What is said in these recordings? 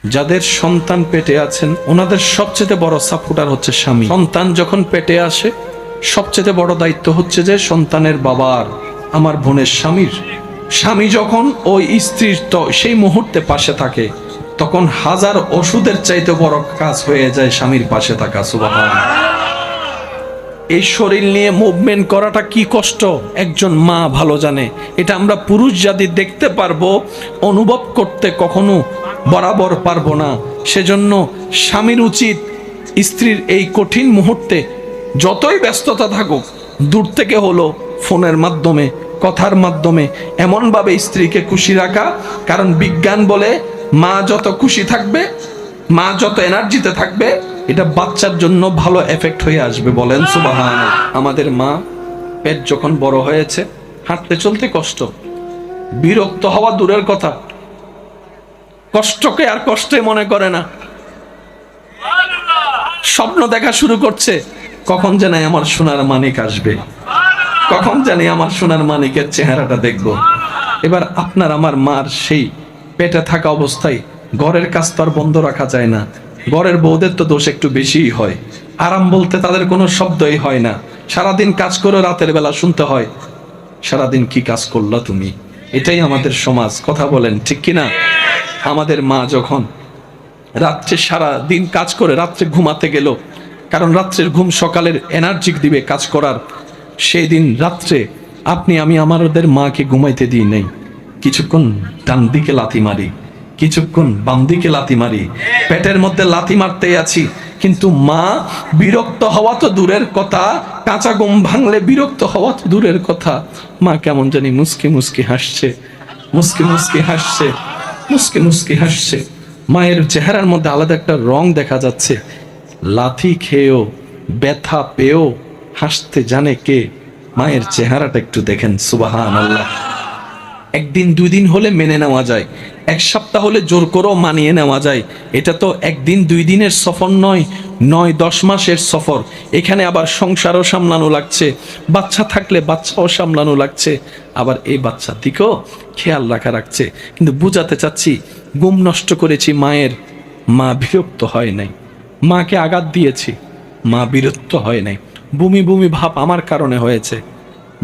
যাদের সন্তান পেটে আছেন ওনাদের সবচেয়ে বড় সাপোর্টার হচ্ছে স্বামী। সন্তান যখন পেটে আসে সবচেয়ে বড় দায়িত্ব হচ্ছে যে সন্তানের বাবার, আমার বোনের স্বামীর। স্বামী যখন ওই স্ত্রীর তো সেই মুহূর্তে পাশে থাকে তখন হাজার ওষুধের চাইতে বড় কাজ হয়ে যায় স্বামীর পাশে থাকা। সুবহানাল্লাহ। এই শরীর নিয়ে মুভমেন্ট করাটা কি কষ্ট একজন মা ভালো জানে। এটা আমরা পুরুষ জাতি দেখতে পারবো, অনুভব করতে কখনো বরাবর পারবো না। সেজন্য স্বামীর উচিত স্ত্রীর এই কঠিন মুহূর্তে যতই ব্যস্ততা থাকুক দূর থেকে হলো ফোনের মাধ্যমে, কথার মাধ্যমে এমনভাবে স্ত্রীকে খুশি রাখা। কারণ বিজ্ঞান বলে মা যত খুশি থাকবে, মা যত এনার্জিতে থাকবে, এটা বাচ্চার জন্য ভালো এফেক্ট হয়ে আসবে। বলেন সুবহানাল্লাহ। আমাদের মা পেট যখন বড় হয়েছে হাঁটতে চলতে কষ্ট, বিরক্ত হওয়া দূরের কথা, কষ্টকে আর কষ্টে মনে করে না। স্বপ্ন দেখা শুরু করছে, কখন জানি আমার সোনার মানিক আসবে, কখন জানি আমার সোনার মানিকের চেহারাটা দেখব। এবার আপনার আমার মার সেই পেটে থাকা অবস্থায় ঘরের কাজ তো আর বন্ধ রাখা যায় না। ঘরের বউদের তো দোষ একটু বেশিই হয়। আরাম বলতে তাদের কোনো শব্দই হয় না। সারাদিন কাজ করে রাতের বেলা শুনতে হয়, সারাদিন কি কাজ করলা তুমি। এটাই আমাদের সমাজ। কথা বলেন ঠিক কিনা? আমাদের মা যখন রাত্রে সারা দিন কাজ করে রাত্রে ঘুমাতে গেল, কারণ রাত্রের ঘুম সকালের এনার্জি দিবে কাজ করার, সেই দিন রাত্রে আপনি আমি আমাদের মাকে ঘুমাইতে দিই নাই। কিছুক্ষণ ডান দিকে লাথি মারি, কিছুক্ষণ বাম দিকে লাথি মারি, পেটের মধ্যে লাথি মারতেই আছি। কিন্তু মা বিরক্ত হওয়া তো দূরের কথা, কাঁচা ঘুম ভাঙলে বিরক্ত হওয়া তো দূরের কথা। মা কেমন জানি মুস্কি মুস্কি হাসছে, মুস্কি মুস্কি হাসছে, মুস্কি মুস্কি হাসছে। মায়ের চেহারার মধ্যে আলাদা একটা রং দেখা যাচ্ছে। লাথি খেয়েও ব্যথা পেয়েও হাসতে জানে কে? মায়ের চেহারাটা একটু দেখেন। সুবহানাল্লাহ। একদিন দুই দিন হলে মেনে নেওয়া যায়, এক সপ্তাহ হলে জোর করেও মানিয়ে নেওয়া যায়। এটা তো একদিন দুই দিনের সফর নয়, 9-10 মাসের সফর। এখানে আবার সংসারও সামলানো লাগছে, বাচ্চা থাকলে বাচ্চাও সামলানো লাগছে, আবার এই বাচ্চার দিকেও খেয়াল রাখা রাখছে। কিন্তু বুঝাতে চাচ্ছি, ঘুম নষ্ট করেছি মায়ের, মা বিরক্ত হয় নাই। মাকে আঘাত দিয়েছি, মা বিরক্ত হয় নাই। বমি বমি ভাব আমার কারণে হয়েছে,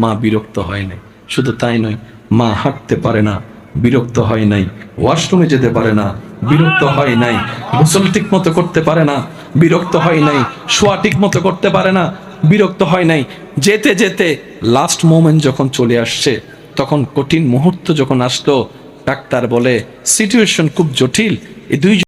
মা বিরক্ত হয় নাই। শুধু তাই নয়, মা হাঁটতে পারে না, বিরক্ত হয় নাই। ওয়াশরুমে যেতে পারে না, বিরক্ত হয় নাই। গোসল ঠিক মতো করতে পারে না, বিরক্ত হয় নাই। শোয়া ঠিক মতো করতে পারে না, বিরক্ত হয় নাই। যেতে যেতে লাস্ট মোমেন্ট যখন চলে আসছে, তখন কঠিন মুহূর্ত যখন আসলো, ডাক্তার বলে সিচুয়েশন খুব জটিল, এই দুই